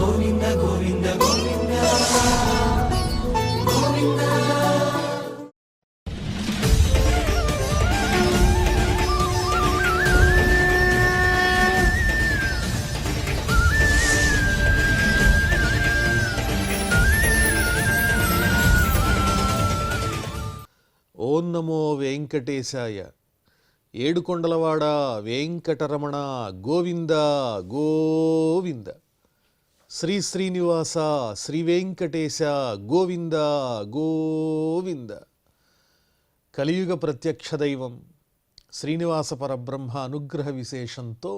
గోవింద గోవింద గోవింద గోవింద. ఓం నమో వెంకటేశాయ. ఏడుకొండలవాడ వెంకటరమణ గోవింద గోవింద. శ్రీ శ్రీనివాస శ్రీ వెంకటేశ గోవింద గోవింద. కలియుగ ప్రత్యక్ష దైవం శ్రీనివాస పరబ్రహ్మ అనుగ్రహ విశేషంతో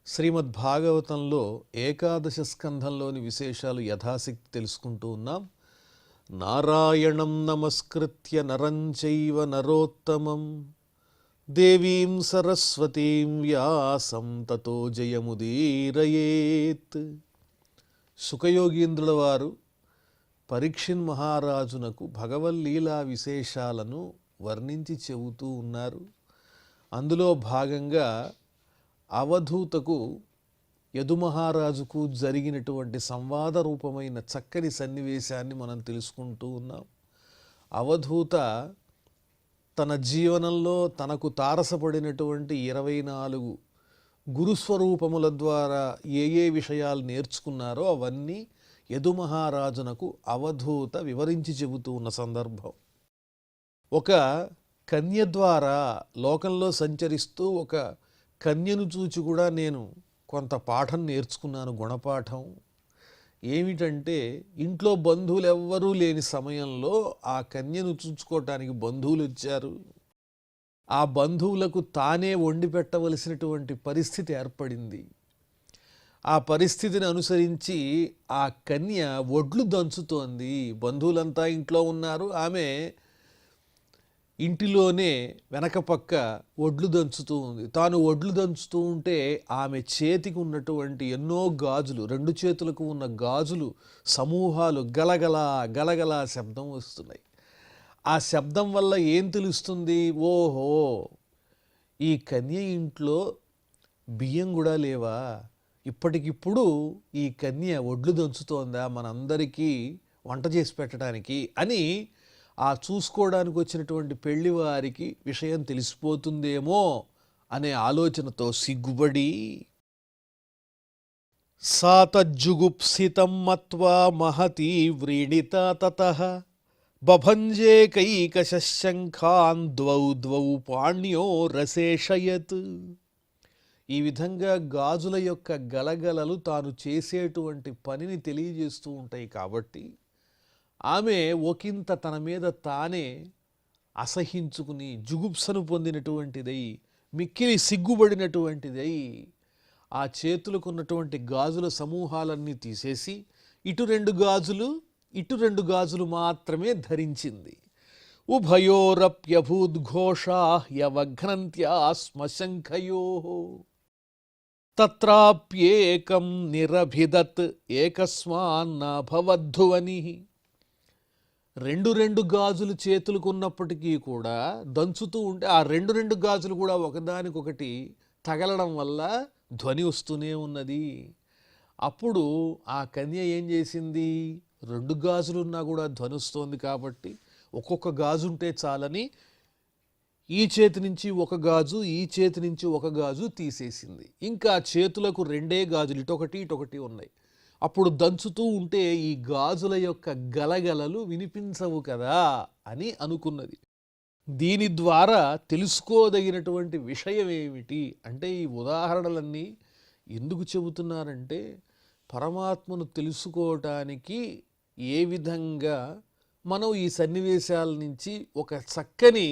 శ్రీమద్భాగవతంలో ఏకాదశ స్కంధంలోని విశేషాలు యథాశక్తి తెలుసుకుంటూ ఉన్నాం. నారాయణం నమస్కృత్య నరం చైవ నరోత్తమం దేవీం సరస్వతీం వ్యాసం తతో జయముదీరయేత్. శుకయోగీంద్రుల వారు పరీక్షిన్ మహారాజునకు భగవల్లీలా విశేషాలను వర్ణించి చెబుతూ ఉన్నారు. అందులో భాగంగా అవధూతకు యదుమహారాజుకు జరిగినటువంటి సంవాద రూపమైన చక్కని సన్నివేశాన్ని మనం తెలుసుకుంటూ ఉన్నాం. అవధూత తన జీవనంలో తనకు తారసపడినటువంటి 24 గురుస్వరూపముల ద్వారా ఏ ఏ విషయాలు నేర్చుకున్నారో అవన్నీ యదుమహారాజునకు అవధూత వివరించి చెబుతూ ఉన్న సందర్భం. ఒక కన్య ద్వారా లోకంలో సంచరిస్తూ ఒక కన్యను చూచి కూడా నేను కొంత పాఠం నేర్చుకున్నాను, గుణపాఠం. ఏమిటంటే ఇంట్లో బంధువులు ఎవ్వరూ లేని సమయంలో ఆ కన్యను చూసుకోవటానికి బంధువులు వచ్చారు. ఆ బంధువులకు తానే వండి పెట్టవలసినటువంటి పరిస్థితి ఏర్పడింది. ఆ పరిస్థితిని అనుసరించి ఆ కన్య వడ్లు దంచుతోంది. బంధువులంతా ఇంట్లో ఉన్నారు, ఆమె ఇంటిలోనే వెనక పక్క వడ్లు దంచుతూ ఉంది. తాను వడ్లు దంచుతూ ఉంటే ఆమె చేతికి ఉన్నటువంటి ఎన్నో గాజులు, 2 చేతులకు ఉన్న గాజులు సమూహాలు గలగల గలగల శబ్దం వస్తున్నాయి. ఆ శబ్దం వల్ల ఏం తెలుస్తుంది? ఓహో, ఈ కన్య ఇంట్లో బియ్యం కూడా లేవా? ఇప్పటికిప్పుడు ఈ కన్య వడ్లు దంచుతోందా మనందరికీ వంట చేసి పెట్టడానికి అని ఆ చూసుకోవడానికి వచ్చినటువంటి పెళ్లివారికి విషయం తెలిసిపోతుందేమో అనే ఆలోచనతో సిగ్గుపడి సాతజ్జుగుప్సితం మత్వా మహతీ వ్రీడిత తతః బభంజే కైకశంఖాన్ ద్వౌ ద్వౌ పాణ్యో రసేషయత్. ఈ విధంగా గాజుల యొక్క గలగలలు తాను చేసేటువంటి పనిని తెలియజేస్తూ ఉంటాయి. కాబట్టి ఆమె ఒకంత తన మీద తానే అసహించుకుని జుగుప్సను పొందినటువంటిదై, మిక్కిలి సిగ్గుపడినటువంటిదై ఆ చేతులకు ఉన్నటువంటి గాజుల సమూహాలన్నీ తీసేసి ఇటు 2 గాజులు ఇటు 2 గాజులు మాత్రమే ధరించింది. ఉభయోరప్యభూద్ఘోషా యవఘ్నంత్యా శ్మశంఖయోః తత్రాప్యేకం నిరభిదత్ ఏకస్మాన్నభవద్ధువనిః. 2 గాజులు చేతులకు ఉన్నప్పటికీ కూడా దంచుతూ ఉంటే ఆ 2 గాజులు కూడా ఒకదానికొకటి తగలడం వల్ల ధ్వని వస్తూనే ఉన్నది. అప్పుడు ఆ కన్య ఏం చేసింది? 2 గాజులున్నా కూడా ధ్వని వస్తోంది కాబట్టి ఒక్కొక్క గాజు ఉంటే చాలని ఈ చేతి నుంచి ఒక గాజు, ఈ చేతి నుంచి ఒక గాజు తీసేసింది. ఇంకా చేతులకు 2 గాజులు ఇటొకటి ఇటొకటి ఉన్నాయి. అప్పుడు దంచుతూ ఉంటే ఈ గాజుల యొక్క గలగలలు వినిపించవు కదా అని అనుకున్నది. దీని ద్వారా తెలుసుకోదగినటువంటి విషయం ఏమిటి అంటే, ఈ ఉదాహరణలన్నీ ఎందుకు చెబుతున్నారంటే, పరమాత్మను తెలుసుకోవటానికి ఏ విధంగా మనం ఈ సన్నివేశాల నుంచి ఒక చక్కని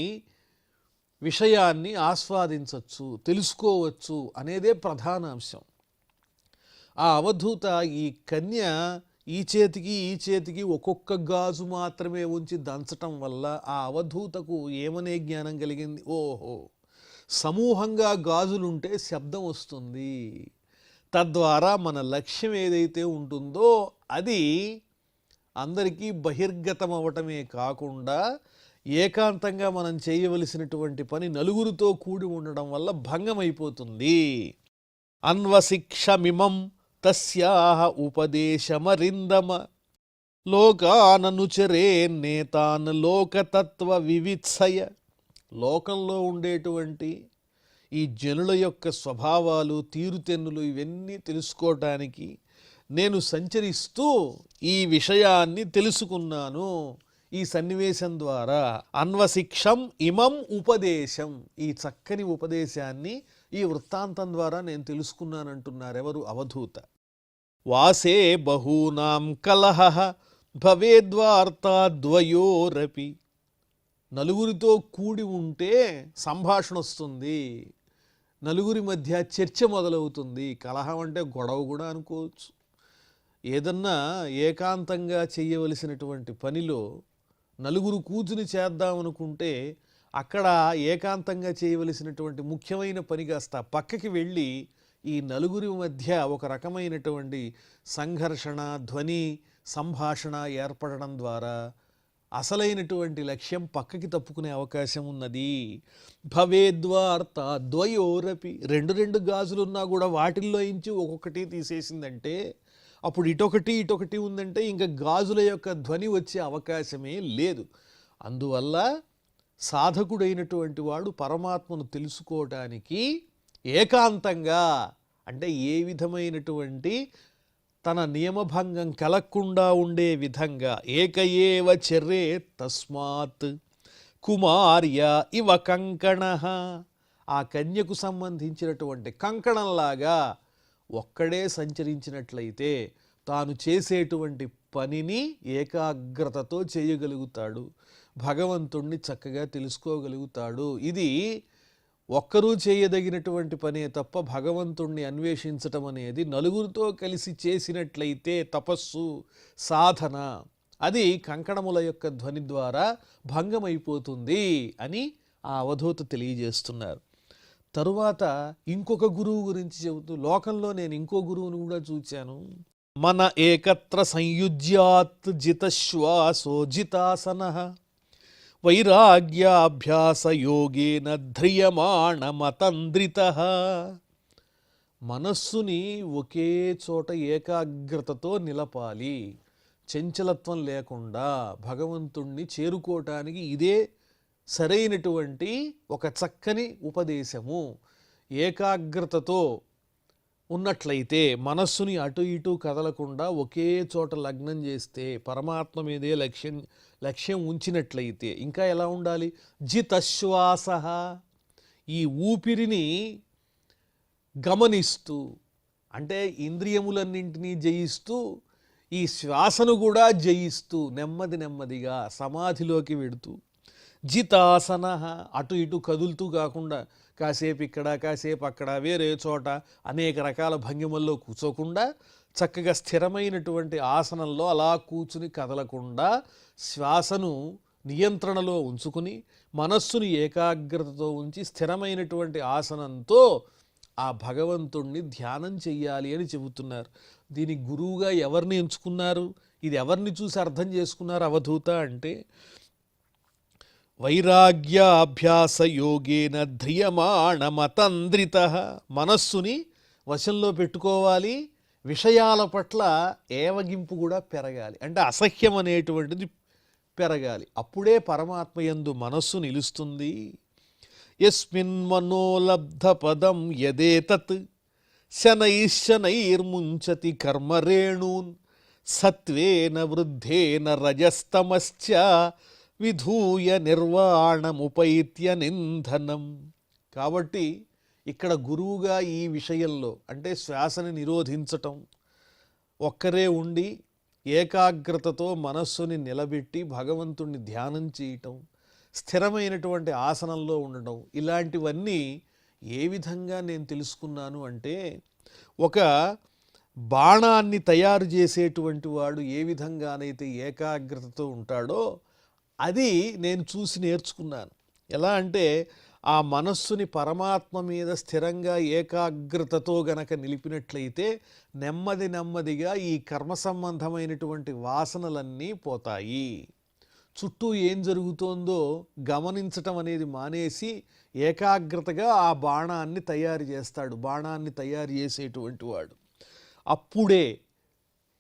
విషయాన్ని ఆస్వాదించవచ్చు, తెలుసుకోవచ్చు అనేదే ప్రధాన అంశం. ఆ అవధూత ఈ కన్య ఈ చేతికి ఒక్కొక్క గాజు మాత్రమే ఉంచి దంచటం వల్ల ఆ అవధూతకు ఏమనే జ్ఞానం కలిగింది? ఓహో, సమూహంగా గాజులుంటే శబ్దం వస్తుంది, తద్వారా మన లక్ష్యం ఏదైతే ఉంటుందో అది అందరికీ బహిర్గతం అవ్వటమే కాకుండా ఏకాంతంగా మనం చేయవలసినటువంటి పని నలుగురితో కూడి ఉండడం వల్ల భంగమైపోతుంది. అన్వశిక్షమిమం తస్యాహ ఉపదేశమరిందమ లోకాననుచరే నేతాన్ లోకతత్వ వివిత్సయ. లోకంలో ఉండేటువంటి ఈ జనుల యొక్క స్వభావాలు, తీరుతెన్నులు ఇవన్నీ తెలుసుకోవటానికి నేను సంచరిస్తూ ఈ విషయాన్ని తెలుసుకున్నాను. ఈ సన్నివేశం ద్వారా అన్వశిక్షం ఇమం ఉపదేశం, ఈ చక్కని ఉపదేశాన్ని ఈ వృత్తాంతం ద్వారా నేను తెలుసుకున్నానంటున్నారు ఎవరు? అవధూత. వాసే బహూనాం కలహ భవేద్వార్తాద్వయోరపి. నలుగురితో కూడి ఉంటే సంభాషణ వస్తుంది, నలుగురి మధ్య చర్చ మొదలవుతుంది. కలహం అంటే గొడవ కూడా అనుకోవచ్చు. ఏదన్నా ఏకాంతంగా చేయవలసినటువంటి పనిలో నలుగురు కూర్చుని చేద్దామనుకుంటే అక్కడ ఏకాంతంగా చేయవలసినటువంటి ముఖ్యమైన పని కాస్త పక్కకి వెళ్ళి ఈ నలుగురి మధ్య ఒక రకమైనటువంటి సంఘర్షణ, ధ్వని, సంభాషణ ఏర్పడడం ద్వారా అసలైనటువంటి లక్ష్యం పక్కకి తప్పుకునే అవకాశం ఉన్నది. భవేద్వార్త ద్వయోరపి, రెండు గాజులున్నా కూడా వాటిల్లో ఇంచి ఒక్కొక్కటి తీసేసిందంటే అప్పుడు ఇటొకటి ఉందంటే ఇంకా గాజుల యొక్క ధ్వని వచ్చే అవకాశమే లేదు. అందువల్ల సాధకుడైనటువంటి వాడు పరమాత్మను తెలుసుకోవటానికి ఏకాంతంగా, అంటే ఏ విధమైనటువంటి తన నియమభంగం కలగకుండా ఉండే విధంగా ఏకయేవ చర్రే తస్మాత్ కుమార్య ఇవ కంకణ, ఆ కన్యకు సంబంధించినటువంటి కంకణంలాగా ఒక్కడే సంచరించినట్లయితే తాను చేసేటువంటి పనిని ఏకాగ్రతతో చేయగలుగుతాడు, భగవంతుణ్ణి చక్కగా తెలుసుకోగలుగుతాడు. ఇది ఒక్కరూ చేయదగినటువంటి పనే తప్ప భగవంతుణ్ణి అన్వేషించటం అనేది నలుగురితో కలిసి చేసినట్లయితే తపస్సు, సాధన, అది కంకణముల యొక్క ధ్వని ద్వారా భంగమైపోతుంది అని ఆ అవధూత తెలియజేస్తున్నారు. తరువాత ఇంకొక గురువు గురించి చెబుతూ, లోకంలో నేను ఇంకో గురువుని కూడా చూచాను. మన ఏకత్ర సంయుజ్యాత్ జితశ్వాసో జితాసనః వైరాగ్యాభ్యాస యోగేన ధ్రియమాణమతంద్రితః. మనస్సుని ఒకే చోట ఏకాగ్రతతో నిలపాలి, చంచలత్వం లేకుండా భగవంతుణ్ణి చేరుకోవటానికి ఇదే సరైనటువంటి ఒక చక్కని ఉపదేశము. ఏకాగ్రతతో ఉన్నట్లయితే మనస్సుని అటు ఇటు కదలకుండా ఒకే చోట లగ్నం చేస్తే, పరమాత్మ మీదే లక్ష్యం ఉంచినట్లయితే ఇంకా ఎలా ఉండాలి? జితశ్వాస, ఈ ఊపిరిని గమనిస్తూ, అంటే ఇంద్రియములన్నింటినీ జయిస్తూ ఈ శ్వాసను కూడా జయిస్తూ నెమ్మదిగా సమాధిలోకి వెడుతూ, జితాసన, అటు ఇటు కదులుతూ కాకుండా కాసేపు ఇక్కడ కాసేపు అక్కడ వేరే చోట అనేక రకాల భంగిమల్లో కూర్చోకుండా చక్కగా స్థిరమైనటువంటి ఆసనంలో అలా కూర్చుని కదలకుండా శ్వాసను నియంత్రణలో ఉంచుకుని మనస్సును ఏకాగ్రతతో ఉంచి స్థిరమైనటువంటి ఆసనంతో ఆ భగవంతుణ్ణి ధ్యానం చెయ్యాలి అని చెబుతున్నారు. దీనికి గురువుగా ఎవరిని ఎంచుకున్నారు? ఇది ఎవరిని చూసి అర్థం చేసుకున్నారు అవధూత అంటే, వైరాగ్యాభ్యాస యోగేన ధ్రియమాణమతంద్రితః, మనస్సుని వశంలో పెట్టుకోవాలి, విషయాల పట్ల ఏవగింపు కూడా పెరగాలి, అంటే అసహ్యం అనేటువంటిది పెరగాలి. అప్పుడే పరమాత్మ యందు మనస్సు నిలుస్తుంది. యస్మిన్ మనోలబ్ధ పదం యదేతత్ శనైర్ముంచతి కర్మరేణూన్ సత్వేన వృద్ధేన రజస్తమశ్చ విధూయ నిర్వాణముపైత్య నింధనం. కాబట్టి ఇక్కడ గురువుగా ఈ విషయంలో అంటే శ్వాసని నిరోధించటం, ఒక్కరే ఉండి ఏకాగ్రతతో మనస్సుని నిలబెట్టి భగవంతుణ్ణి ధ్యానం చేయటం, స్థిరమైనటువంటి ఆసనంలో ఉండడం, ఇలాంటివన్నీ ఏ విధంగా నేను తెలుసుకున్నాను అంటే, ఒక బాణాన్ని తయారు చేసేటువంటి వాడు ఏ విధంగానైతే ఏకాగ్రతతో ఉంటాడో అది నేను చూసి నేర్చుకున్నాను. ఎలా అంటే ఆ మనస్సుని పరమాత్మ మీద స్థిరంగా ఏకాగ్రతతో గనక నిలిపినట్లయితే నెమ్మదిగా ఈ కర్మ సంబంధమైనటువంటి వాసనలన్నీ పోతాయి. చుట్టూ ఏం జరుగుతోందో గమనించటం అనేది మానేసి ఏకాగ్రతగా ఆ బాణాన్ని తయారు చేస్తాడు, బాణాన్ని తయారు చేసేటువంటి వాడు. అప్పుడే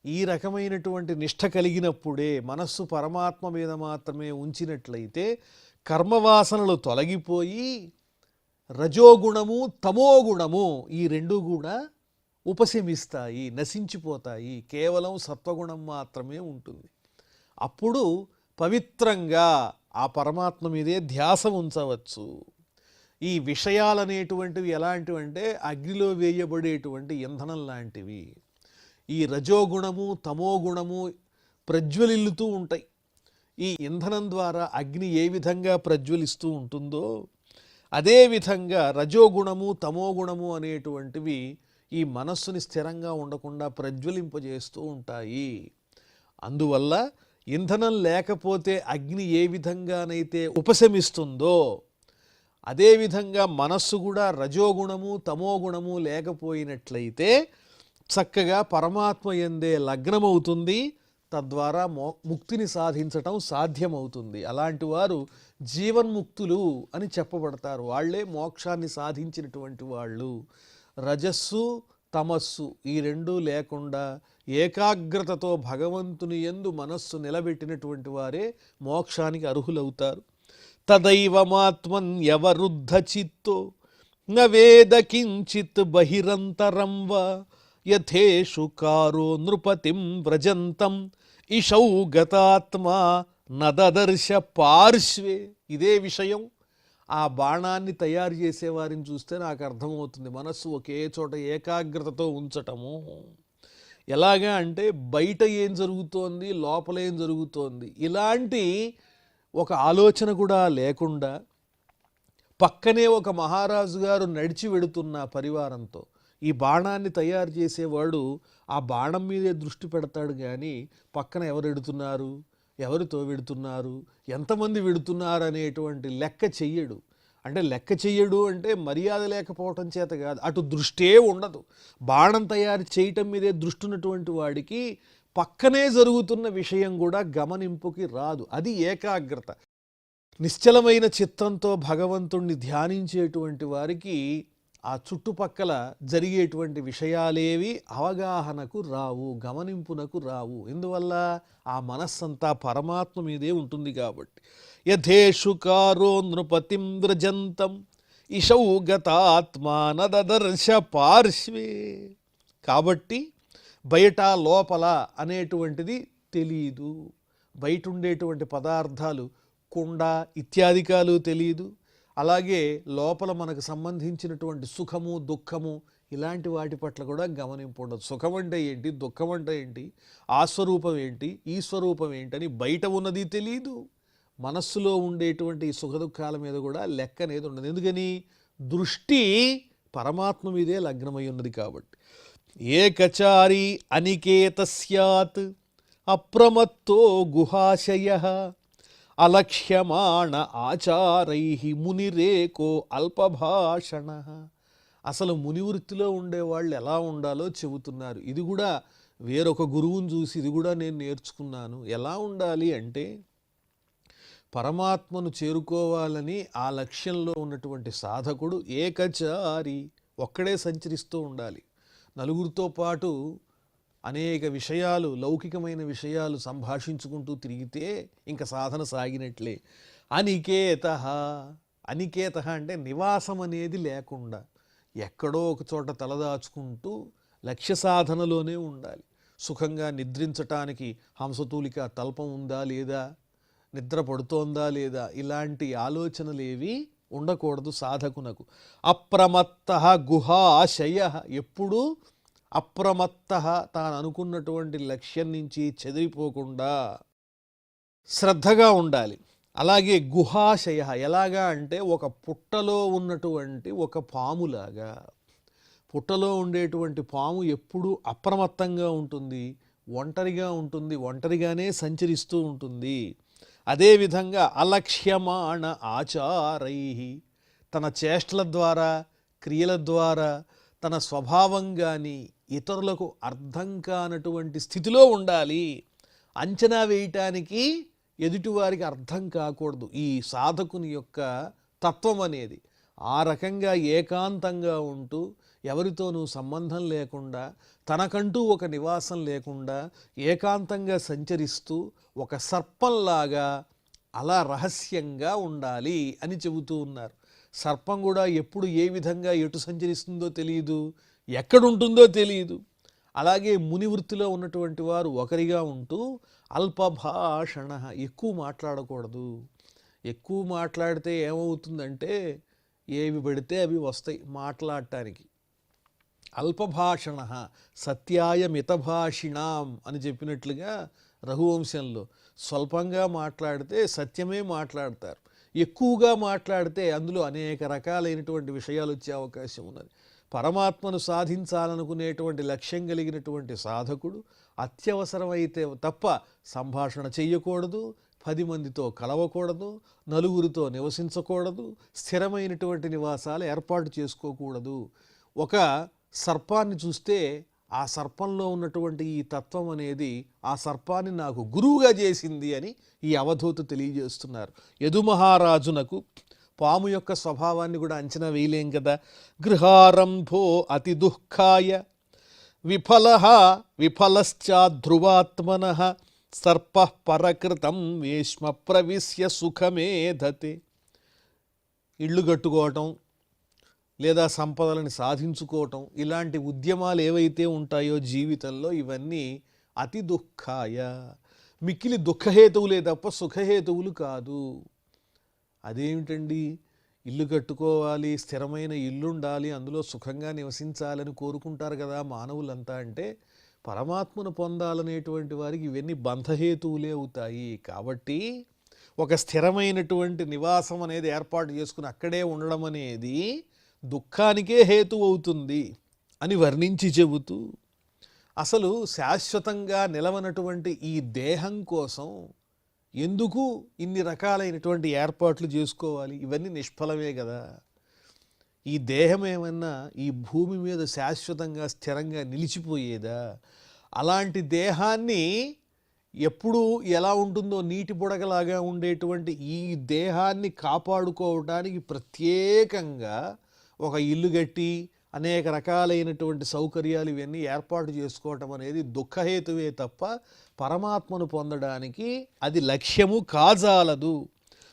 ఈ రకమైనటువంటి నిష్ఠ కలిగినప్పుడే మనస్సు పరమాత్మ మీద మాత్రమే ఉంచినట్లయితే కర్మవాసనలు తొలగిపోయి రజోగుణము తమోగుణము ఈ రెండు కూడా ఉపశమిస్తాయి, నశించిపోతాయి. కేవలం సత్వగుణం మాత్రమే ఉంటుంది. అప్పుడు పవిత్రంగా ఆ పరమాత్మ మీదే ధ్యాస ఉంచవచ్చు. ఈ విషయాలనేటువంటివి ఎలాంటివంటే అగ్నిలో వేయబడేటువంటి ఇంధనం లాంటివి. ఈ రజోగుణము తమోగుణము ప్రజ్వలిల్లుతూ ఉంటాయి. ఈ ఇంధనం ద్వారా అగ్ని ఏ విధంగా ప్రజ్వలిస్తూ ఉంటుందో అదేవిధంగా రజోగుణము తమోగుణము అనేటువంటివి ఈ మనస్సుని స్థిరంగా ఉండకుండా ప్రజ్వలింపజేస్తూ ఉంటాయి. అందువల్ల ఇంధనం లేకపోతే అగ్ని ఏ విధంగానైతే ఉపశమిస్తుందో అదేవిధంగా మనస్సు కూడా రజోగుణము తమోగుణము లేకపోయినట్లయితే చక్కగా పరమాత్మ యందే లగ్నమవుతుంది. తద్వారా ముక్తిని సాధించటం సాధ్యమవుతుంది. అలాంటి వారు జీవన్ముక్తులు అని చెప్పబడతారు. వాళ్ళే మోక్షాన్ని సాధించినటువంటి వాళ్ళు. రజస్సు తమస్సు ఈ రెండూ లేకుండా ఏకాగ్రతతో భగవంతుని యందు మనస్సు నిలబెట్టినటువంటి వారే మోక్షానికి అర్హులవుతారు. తదైవమాత్మన్యవరుద్ధ చిత్తో నవేద కించిత్ బహిరంతరం వా యథేషు కారో నృపతిం వ్రజంతం ఇషౌ గతాత్మా నదదర్శ పార్శ్వే. ఇదే విషయం ఆ బాణాన్ని తయారు చేసేవారిని చూస్తే నాకు అర్థమవుతుంది. మనస్సు ఒకే చోట ఏకాగ్రతతో ఉంచటము ఎలాగా అంటే బయట ఏం జరుగుతోంది లోపల ఏం జరుగుతోంది ఇలాంటి ఒక ఆలోచన కూడా లేకుండా పక్కనే ఒక మహారాజు గారు నడిచి వెడుతున్న పరివారంతో ఈ బాణాన్ని తయారు చేసేవాడు ఆ బాణం మీదే దృష్టి పెడతాడు కానీ పక్కన ఎవరు ఎడుతున్నారు, ఎవరితో వెడుతున్నారు, ఎంతమంది వెడుతున్నారు అనేటువంటి లెక్క చెయ్యడు. అంటే లెక్క చెయ్యడు అంటే మర్యాద లేకపోవటం చేత కాదు, అటు దృష్టే ఉండదు. బాణం తయారు చేయటం మీదే దృష్టి ఉన్నటువంటి వాడికి పక్కనే జరుగుతున్న విషయం కూడా గమనింపుకి రాదు. అది ఏకాగ్రత. నిశ్చలమైన చిత్తంతో భగవంతుణ్ణి ధ్యానించేటువంటి వారికి ఆ చుట్టుపక్కల జరిగేటువంటి విషయాలేవి అవగాహనకు రావు, గమనింపునకు రావు. ఎందువల్ల ఆ మనస్సంతా పరమాత్మ మీదే ఉంటుంది కాబట్టి. యథేషు కారో నృపతిం వ్రజంతం ఇషౌ గతాత్మానదర్శ పార్శ్వే. కాబట్టి బయట లోపల అనేటువంటిది తెలియదు. బయట ఉండేటువంటి పదార్థాలు కుండ ఇత్యాదికాలు తెలియదు. అలాగే లోపల మనకు సంబంధించినటువంటి సుఖము దుఃఖము ఇలాంటి వాటి పట్ల కూడా గమనింపు ఉండదు. సుఖం అంటే ఏంటి, దుఃఖం అంటే ఏంటి, ఆ స్వరూపం ఏంటి, ఈ స్వరూపం ఏంటని బయట ఉన్నది తెలియదు. మనస్సులో ఉండేటువంటి సుఖ దుఃఖాల మీద కూడా లెక్క అనేది ఉండదు. ఎందుకని దృష్టి పరమాత్మ మీదే లగ్నమై ఉన్నది కాబట్టి. ఏకచారి అనికేత స్యాత్ అప్రమత్తో గుహాశయః అలక్ష్యమాణ ఆచారై మునిరేకో అల్పభాషణ. అసలు మునివృత్తిలో ఉండేవాళ్ళు ఎలా ఉండాలో చెబుతున్నారు. ఇది కూడా వేరొక గురువుని చూసి ఇది కూడా నేను నేర్చుకున్నాను. ఎలా ఉండాలి అంటే పరమాత్మను చేరుకోవాలని ఆ లక్ష్యంలో ఉన్నటువంటి సాధకుడు ఏకచారి ఒక్కడే సంచరిస్తూ ఉండాలి. నలుగురితో పాటు అనేక విషయాలు లౌకికమైన విషయాలు సంభాషించుకుంటూ తిరిగితే ఇంకా సాధన సాగినట్లే. అనికేత అనికేత అంటే నివాసం అనేది లేకుండా ఎక్కడో ఒక చోట తలదాచుకుంటూ లక్ష్య సాధనలోనే ఉండాలి. సుఖంగా నిద్రించటానికి హంసతూలిక తల్పం ఉందా లేదా, నిద్ర పడుతోందా లేదా, ఇలాంటి ఆలోచనలేవి ఉండకూడదు సాధకునకు. అప్రమత్త గుహాశయ, ఎప్పుడూ అప్రమత్త తాను అనుకున్నటువంటి లక్ష్యం నుంచి చెదిరిపోకుండా శ్రద్ధగా ఉండాలి. అలాగే గుహాశయ ఎలాగా అంటే ఒక పుట్టలో ఉన్నటువంటి ఒక పాములాగా. పుట్టలో ఉండేటువంటి పాము ఎప్పుడూ అప్రమత్తంగా ఉంటుంది, ఒంటరిగా ఉంటుంది, ఒంటరిగానే సంచరిస్తూ ఉంటుంది. అదేవిధంగా అలక్ష్యమాణ ఆచారై, తన చేష్టల ద్వారా క్రియల ద్వారా తన స్వభావం కానీ ఇతరులకు అర్థం కానటువంటి స్థితిలో ఉండాలి. అంచనా వేయటానికి ఎదుటివారికి అర్థం కాకూడదు. ఈ సాధకుని యొక్క తత్వం అనేది ఆ రకంగా ఏకాంతంగా ఉంటూ ఎవరితోనూ సంబంధం లేకుండా తనకంటూ ఒక నివాసం లేకుండా ఏకాంతంగా సంచరిస్తూ ఒక సర్పంలాగా అలా రహస్యంగా ఉండాలి అని చెబుతూ ఉన్నారు. సర్పం కూడా ఎప్పుడు ఏ విధంగా ఎటు సంచరిస్తుందో తెలియదు, ఎక్కడుంటుందో తెలియదు. అలాగే ముని వృత్తిలో ఉన్నటువంటి వారు ఒకరిగా ఉంటూ అల్పభాషణ, ఎక్కువ మాట్లాడకూడదు. ఎక్కువ మాట్లాడితే ఏమవుతుందంటే ఏవి పెడితే అవి వస్తాయి మాట్లాడటానికి. అల్పభాషణ సత్యాయ మితభాషిణాం అని చెప్పినట్లుగా రఘువంశంలో స్వల్పంగా మాట్లాడితే సత్యమే మాట్లాడతారు, ఎక్కువగా మాట్లాడితే అందులో అనేక రకాలైనటువంటి విషయాలు వచ్చే అవకాశం ఉన్నది. పరమాత్మను సాధించాలనుకునేటువంటి లక్ష్యం కలిగినటువంటి సాధకుడు అత్యవసరమైతే తప్ప సంభాషణ చెయ్యకూడదు, 10 మందితో కలవకూడదు, నలుగురితో నివసించకూడదు, స్థిరమైనటువంటి నివాసాలు ఏర్పాటు చేసుకోకూడదు. ఒక సర్పాన్ని చూస్తే ఆ సర్పంలో ఉన్నటువంటి ఈ తత్వం అనేది ఆ సర్పాన్ని నాకు గురువుగా చేసింది అని ఈ అవధూత తెలియజేస్తున్నారు. యదుమహారాజునకు పాము యొక్క స్వభావాన్ని కూడా అంచనా వేయలేం కదా. గృహారంభో అతి దుఃఖాయ విఫలశ్చాధ్రువాత్మనః సర్పః పరకృతం వేష్మ ప్రవిశ్య సుఖమేధతే. ఇళ్ళు కట్టుకోవటం లేదా సంపదలని సాధించుకోవటం ఇలాంటి ఉద్యమాలు ఏవైతే ఉంటాయో జీవితంలో ఇవన్నీ అతి దుఃఖాయ, మిక్కిలి దుఃఖహేతువులే తప్ప సుఖహేతువులు కాదు. అదేమిటండి, ఇల్లు కట్టుకోవాలి, స్థిరమైన ఇల్లు ఉండాలి, అందులో సుఖంగా నివసించాలని కోరుకుంటారు కదా మానవులంతా. అంటే పరమాత్మను పొందాలనేటువంటి వారికి ఇవన్నీ బంధహేతువులే అవుతాయి. కాబట్టి ఒక స్థిరమైనటువంటి నివాసం అనేది ఏర్పాటు చేసుకుని అక్కడే ఉండడం అనేది దుఃఖానికే హేతు అవుతుంది అని వర్ణించి చెబుతూ, అసలు శాశ్వతంగా నిలవనటువంటి ఈ దేహం కోసం ఎందుకు ఇన్ని రకాలైనటువంటి ఏర్పాట్లు చేసుకోవాలి? ఇవన్నీ నిష్ఫలమే కదా. ఈ దేహం ఏమన్నా ఈ భూమి మీద శాశ్వతంగా స్థిరంగా నిలిచిపోయేదా? అలాంటి దేహాన్ని ఎప్పుడు ఎలా ఉంటుందో నీటి బుడగలాగా ఉండేటువంటి ఈ దేహాన్ని కాపాడుకోవడానికి ప్రత్యేకంగా ఒక ఇల్లు కట్టి అనేక రకాలైనటువంటి సౌకర్యాలు ఇవన్నీ ఏర్పాటు చేసుకోవటం అనేది దుఃఖహేతువే తప్ప పరమాత్మను పొందడానికి అది లక్ష్యము కాజాలదు.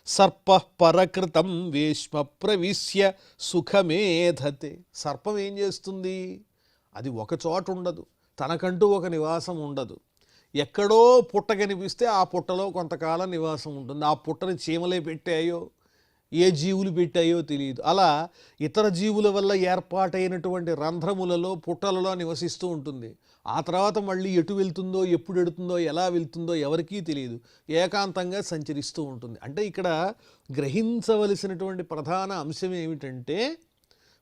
సర్ప పరకృతం వేష్మ ప్రవిశ్య సుఖమేధతే. సర్పం ఏం చేస్తుంది? అది ఒక చోట ఉండదు, తనకంటూ ఒక నివాసం ఉండదు. ఎక్కడో పుట్ట కనిపిస్తే ఆ పుట్టలో కొంతకాలం నివాసం ఉంటుంది. ఆ పుట్టని చీమలే పెట్టాయో ఏ జీవులు పెట్టాయో తెలియదు. అలా ఇతర జీవుల వల్ల ఏర్పాటైనటువంటి రంధ్రములలో పుట్టలలో నివసిస్తూ ఉంటుంది. ఆ తర్వాత మళ్ళీ ఎటు వెళ్తుందో, ఎప్పుడు ఎడుతుందో, ఎలా వెళ్తుందో ఎవరికీ తెలియదు. ఏకాంతంగా సంచరిస్తూ ఉంటుంది. అంటే ఇక్కడ గ్రహించవలసినటువంటి ప్రధాన అంశం ఏమిటంటే,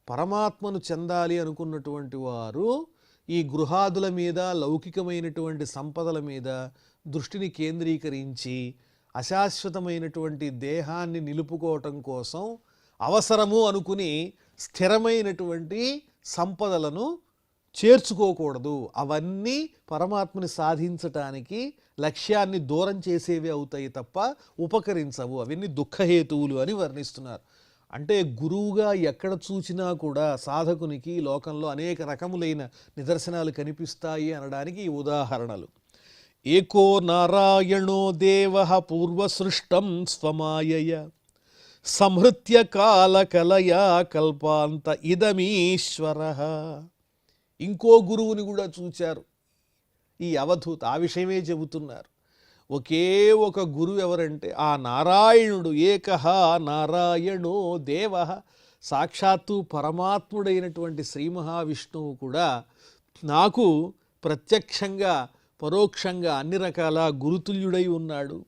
పరమాత్మను చెందాలి అనుకున్నటువంటి వారు ఈ గృహాదుల మీద, లౌకికమైనటువంటి సంపదల మీద దృష్టిని కేంద్రీకరించి అశాశ్వతమైనటువంటి దేహాన్ని నిలుపుకోవటం కోసం అవసరము అనుకుని స్థిరమైనటువంటి సంపదలను చేర్చుకోకూడదు. అవన్నీ పరమాత్మని సాధించటానికి లక్ష్యాన్ని దూరం చేసేవి అవుతాయి తప్ప ఉపకరించవు. అవన్నీ దుఃఖహేతువులు అని వర్ణిస్తున్నారు. అంటే గురువుగా ఎక్కడ చూసినా కూడా సాధకునికి లోకంలో అనేక రకములైన నిదర్శనాలు కనిపిస్తాయి అనడానికి ఈ ఉదాహరణలు. ఏకో నారాయణో దేవః పూర్వసృష్టం స్వమాయయ సంహృత్య కాలకలయా కల్పాంత ఇదమీశ్వరః. ఇంకో గురువుని కూడా చూచారు ఈ అవధూత. ఆ విషయమే చెబుతున్నారు. ఒకే ఒక గురువు ఎవరంటే ఆ నారాయణుడు. ఏకః నారాయణో దేవః. సాక్షాత్తు పరమాత్ముడైనటువంటి శ్రీ మహావిష్ణువు కూడా నాకు ప్రత్యక్షంగా పరోక్షంగా అన్ని రకాల గురుతుల్యుడై ఉన్నాడు.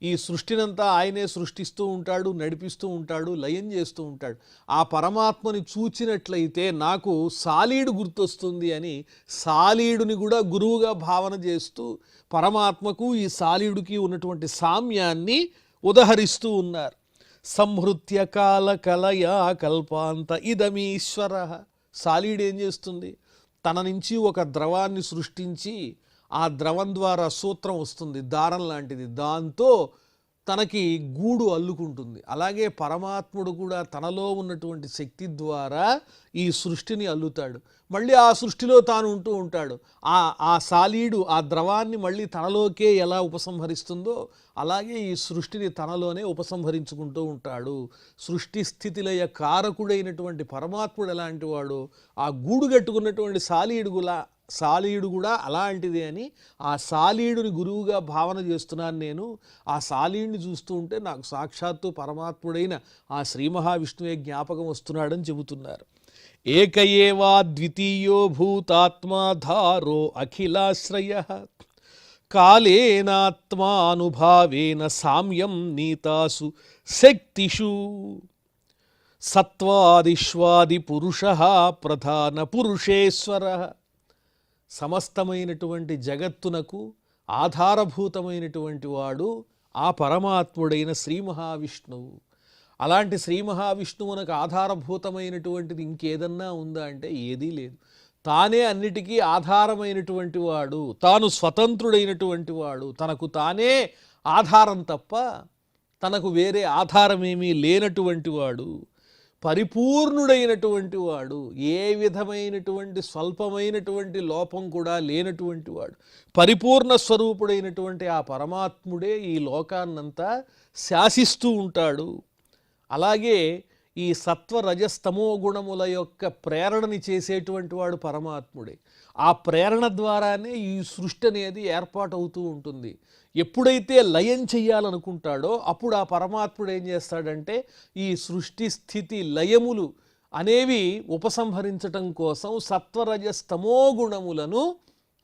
ఈ సృష్టినంతా ఆయనే సృష్టిస్తూ ఉంటాడు, నడిపిస్తూ ఉంటాడు, లయం చేస్తూ ఉంటాడు. ఆ పరమాత్మని చూచినట్లయితే నాకు సాలీడు గుర్తొస్తుంది అని సాలీడుని కూడా గురువుగా భావన చేస్తూ పరమాత్మకు ఈ సాలీడుకి ఉన్నటువంటి సామ్యాన్ని ఉదహరిస్తూ ఉన్నారు. సంహృత్య కాల కలయా కల్పాంత ఇదమీశ్వర. సాలీడు ఏం చేస్తుంది? తన నుంచి ఒక ద్రవాన్ని సృష్టించి ఆ ద్రవం ద్వారా సూత్రం వస్తుంది, దారం లాంటిది. దాంతో తనకి గూడు అల్లుకుంటుంది. అలాగే పరమాత్ముడు కూడా తనలో ఉన్నటువంటి శక్తి ద్వారా ఈ సృష్టిని అల్లుతాడు. మళ్ళీ ఆ సృష్టిలో తాను ఉంటూ ఉంటాడు. ఆ సాలీడు ఆ ద్రవాన్ని మళ్ళీ తనలోకే ఎలా ఉపసంహరిస్తుందో అలాగే ఈ సృష్టిని తనలోనే ఉపసంహరించుకుంటూ ఉంటాడు. సృష్టి స్థితిలయ కారకుడైనటువంటి పరమాత్ముడు ఎలాంటి వాడు, ఆ గూడు కట్టుకున్నటువంటి సాలీడు కూడా అలాంటిదే అని ఆ సాలీడుని గురువుగా భావన చేస్తున్నాను నేను. ఆ సాలీడిని చూస్తూ ఉంటే నాకు సాక్షాత్తు పరమాత్ముడైన ఆ శ్రీ మహావిష్ణువే జ్ఞాపకం వస్తున్నాడని చెబుతున్నారు. ఏకయేవా ద్వితీయో భూతాత్మాధారో అఖిలాశ్రయ కాలేనాత్మానుభావేన సామ్యం నీతాసు శక్తిషు సత్వాదిష్వాది పురుష ప్రధాన పురుషేశ్వర. సమస్తమైనటువంటి జగత్తునకు ఆధారభూతమైనటువంటి వాడు ఆ పరమాత్ముడైన శ్రీ మహావిష్ణువు. అలాంటి శ్రీ మహావిష్ణువునకు ఆధారభూతమైనటువంటిది ఇంకేదన్నా ఉందా అంటే ఏదీ లేదు. తానే అన్నిటికీ ఆధారమైనటువంటి వాడు, తాను స్వతంత్రుడైనటువంటి వాడు, తనకు తానే ఆధారం తప్ప తనకు వేరే ఆధారమేమీ లేనటువంటి వాడు, పరిపూర్ణుడైనటువంటి వాడు, ఏ విధమైనటువంటి స్వల్పమైనటువంటి లోపం కూడా లేనటువంటి వాడు, పరిపూర్ణ స్వరూపుడైనటువంటి ఆ పరమాత్ముడే ఈ లోకాన్నంతా శాసిస్తూ ఉంటాడు. అలాగే ఈ సత్వ రజస్తమో గుణముల యొక్క ప్రేరణని చేసేటువంటి వాడు పరమాత్ముడే. ఆ ప్రేరణ ద్వారానే ఈ సృష్టి అనేది ఏర్పాటవుతూ ఉంటుంది. ఎప్పుడైతే లయం చెయ్యాలనుకుంటాడో అప్పుడు ఆ పరమాత్ముడు ఏం చేస్తాడంటే ఈ సృష్టి స్థితి లయములు అనేవి ఉపసంహరించటం కోసం సత్వరజస్తమో గుణములను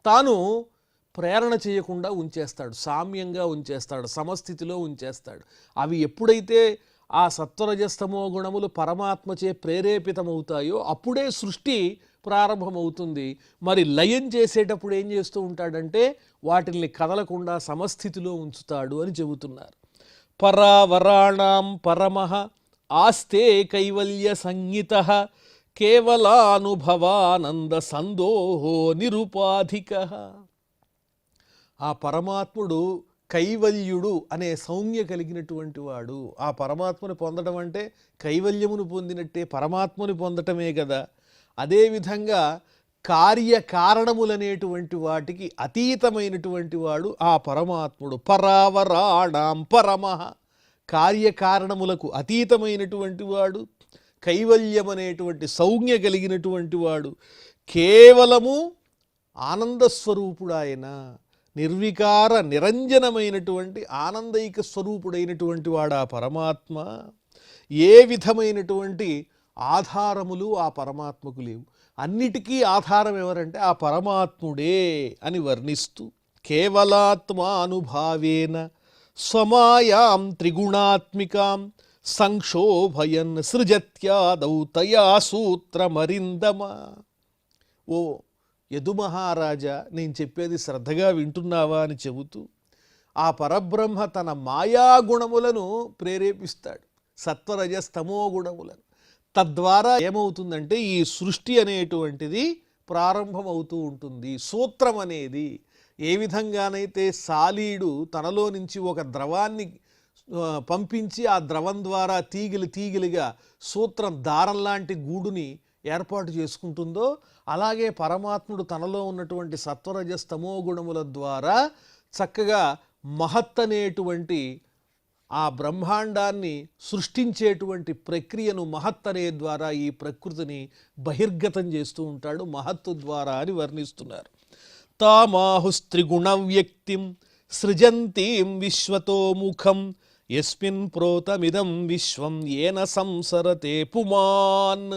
తాను ప్రేరణ చేయకుండా ఉంచేస్తాడు, సామ్యంగా ఉంచేస్తాడు, సమస్థితిలో ఉంచేస్తాడు. అవి ఎప్పుడైతే ఆ సత్వరజస్తమో గుణములు పరమాత్మచే ప్రేరేపితమవుతాయో అప్పుడే సృష్టి ప్రారంభమవుతుంది. మరి లయం చేసేటప్పుడు ఏం చేస్తూ ఉంటాడంటే వాటిని కదలకుండా సమస్థితిలో ఉంచుతాడు అని చెబుతున్నారు. పరావరాణాం పరమః ఆస్తే కైవల్య సంహితః కేవలానుభవానంద సందోహో నిరుపాధికః. ఆ పరమాత్ముడు కైవల్యుడు అనే సౌమ్య కలిగినటువంటి వాడు. ఆ పరమాత్మని పొందడం అంటే కైవల్యమును పొందినట్టే, పరమాత్మని పొందటమే కదా. అదేవిధంగా కార్యకారణములనేటువంటి వాటికి అతీతమైనటువంటి వాడు ఆ పరమాత్ముడు. పరావరాణాం పరమః, కార్యకారణములకు అతీతమైనటువంటి వాడు, కైవల్యం అనేటువంటి సౌజ్ఞ కలిగినటువంటి వాడు, కేవలము ఆనందస్వరూపుడాయన, నిర్వికార నిరంజనమైనటువంటి ఆనందైక స్వరూపుడైనటువంటి వాడు ఆ పరమాత్మ. ఏ విధమైనటువంటి ఆధారములు ఆ పరమాత్మకు లేవు. అన్నిటికీ ఆధారం ఎవరంటే ఆ పరమాత్ముడే అని వర్ణిస్తూ కేవలాత్మానుభావేన స్వమాయాం త్రిగుణాత్మికాం సంక్షోభయన్ సృజత్యాదౌ తయా సూత్రమరిందమ. ఓ యదుమహారాజా, నేను చెప్పేది శ్రద్ధగా వింటున్నావా అని చెబుతూ ఆ పరబ్రహ్మ తన మాయాగుణములను ప్రేరేపిస్తాడు, సత్వరజస్తమో గుణములను. తద్వారా ఏమవుతుందంటే ఈ సృష్టి అనేటువంటిది ప్రారంభమవుతూ ఉంటుంది. సూత్రం అనేది ఏ విధంగానైతే సాలీడు తనలో నుంచి ఒక ద్రవాన్ని పంపించి ఆ ద్రవం ద్వారా తీగిలిగా సూత్రం దారం లాంటి గూడుని ఏర్పాటు చేసుకుంటుందో అలాగే పరమాత్ముడు తనలో ఉన్నటువంటి సత్వరజస్తమో గుణముల ద్వారా చక్కగా మహత్ అనేటువంటి ఆ బ్రహ్మాండాన్ని సృష్టించేటువంటి ప్రక్రియను మహత్ అనే ద్వారా ఈ ప్రకృతిని బహిర్గతం చేస్తూ ఉంటాడు, మహత్తు ద్వారా అని వర్ణిస్తున్నారు. తామాహుస్త్రిగుణ వ్యక్తిం సృజంతీం విశ్వతో ముఖం యస్మిన్ ప్రోతమిదం విశ్వం ఏన సంసరతే పుమాన్.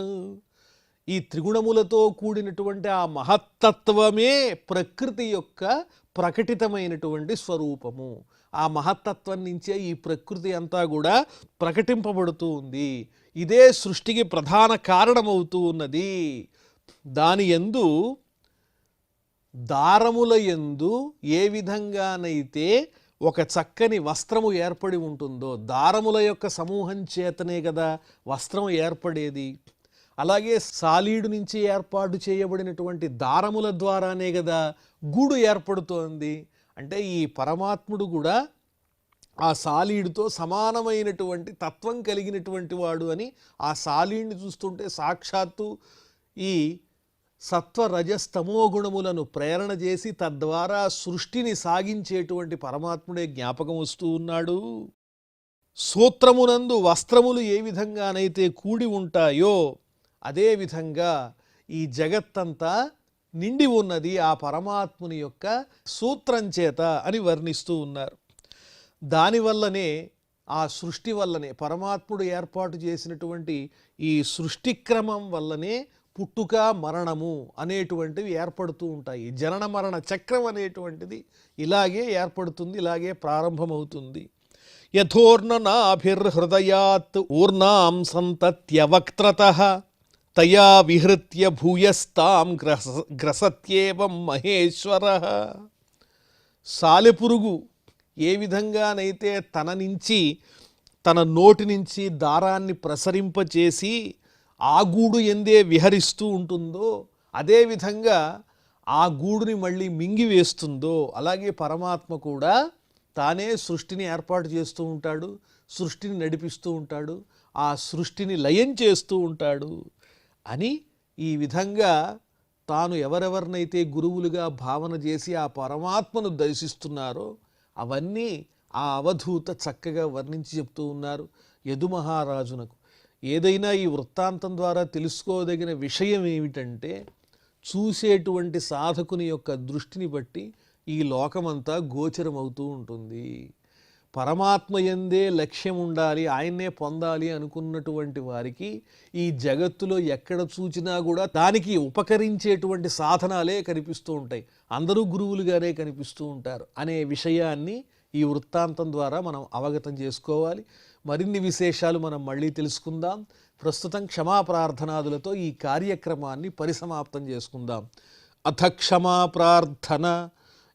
ఈ త్రిగుణములతో కూడినటువంటి ఆ మహత్తత్వమే ప్రకృతి యొక్క ప్రకటితమైనటువంటి స్వరూపము. ఆ మహత్తత్వం నుంచే ఈ ప్రకృతి అంతా కూడా ప్రకటింపబడుతూ ఉంది. ఇదే సృష్టికి ప్రధాన కారణమవుతూ ఉన్నది. దాని యందు దారముల యందు ఏ విధంగానైతే ఒక చక్కని వస్త్రము ఏర్పడి ఉంటుందో, దారముల యొక్క సమూహం చేతనే కదా వస్త్రం ఏర్పడేది. అలాగే సాలీడు నుంచి ఏర్పాటు చేయబడినటువంటి దారముల ద్వారానే కదా గూడు ఏర్పడుతోంది. అంటే ఈ పరమాత్ముడు కూడా ఆ సాలీడుతో సమానమైనటువంటి తత్వం కలిగినటువంటి వాడు అని ఆ సాలీడిని చూస్తుంటే సాక్షాత్తు ఈ సత్వ రజస్తమో గుణములను ప్రేరణ చేసి తద్వారా సృష్టిని సాగించేటువంటి పరమాత్ముడే జ్ఞాపకం వస్తూ ఉన్నాడు. సూత్రమునందు వస్త్రములు ఏ విధంగానైతే కూడి ఉంటాయో అదేవిధంగా ఈ జగత్తంతా నిండి ఉన్నది ఆ పరమాత్ముని యొక్క సూత్రం చేత అని వర్ణిస్తూ ఉన్నారు. దానివల్లనే ఆ సృష్టి వల్లనే పరమాత్ముడు ఏర్పాటు చేసినటువంటి ఈ సృష్టి క్రమం వల్లనే పుట్టుక మరణము అనేటువంటివి ఏర్పడుతూ ఉంటాయి. జనన మరణ చక్రం అనేటువంటిది ఇలాగే ఏర్పడుతుంది, ఇలాగే ప్రారంభమవుతుంది. యథోర్ణనాభిర్హృదయాత్ ఊర్ణాం సంతత్యవక్త్రతః తయా విహృత్య భూయస్తాం గ్రసత్యేవం మహేశ్వరః. సాలెపురుగు ఏ విధంగానైతే తన నోటి నుంచి దారాన్ని ప్రసరింపచేసి ఆ గూడు ఎందే విహరిస్తూ ఉంటుందో, అదేవిధంగా ఆ గూడుని మళ్ళీ మింగివేస్తుందో, అలాగే పరమాత్మ కూడా తానే సృష్టిని ఏర్పాటు చేస్తూ ఉంటాడు, సృష్టిని నడిపిస్తూ ఉంటాడు, ఆ సృష్టిని లయం చేస్తూ ఉంటాడు అని ఈ విధంగా తాను ఎవరెవరినైతే గురువులుగా భావన చేసి ఆ పరమాత్మను దర్శిస్తున్నారో అవన్నీ ఆ అవధూత చక్కగా వర్ణించి చెప్తూ ఉన్నారు యదుమహారాజునకు. ఏదైనా ఈ వృత్తాంతం ద్వారా తెలుసుకోదగిన విషయం ఏమిటంటే, చూసేటువంటి సాధకుని యొక్క దృష్టిని బట్టి ఈ లోకమంతా గోచరమవుతూ ఉంటుంది. పరమాత్మ యందే లక్ష్యం ఉండాలి, ఆయన్నే పొందాలి అనుకున్నటువంటి వారికి ఈ జగత్తులో ఎక్కడ చూచినా కూడా దానికి ఉపకరించేటువంటి సాధనాలే కనిపిస్తూ ఉంటాయి. అందరూ గురువులుగానే కనిపిస్తూ ఉంటారు అనే విషయాన్ని ఈ వృత్తాంతం ద్వారా మనం అవగతం చేసుకోవాలి. మరిన్ని విశేషాలు మనం మళ్ళీ తెలుసుకుందాం. ప్రస్తుతం క్షమాప్రార్థనాదులతో ఈ కార్యక్రమాన్ని పరిసమాప్తం చేసుకుందాం. అథ క్షమాప్రార్థన.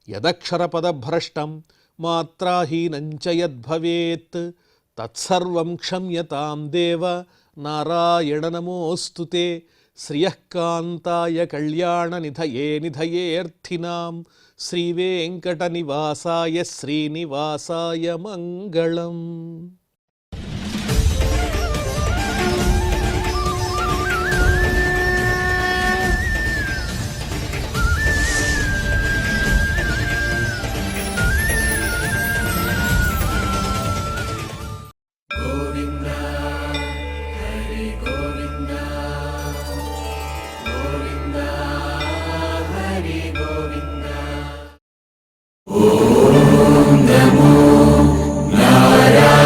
యదక్షరపదభ్రష్టం మాత్రాహీనంచ యద్భవేత్ తత్సర్వం క్షమ్యతాం దేవ నారాయణ నమోస్తుతే. శ్రియఃకాంతాయ కళ్యాణనిధయే నిధయేర్థినాం శ్రీవేంకటనివాసాయ శ్రీనివాసాయ మంగళం. నమో నారాయణ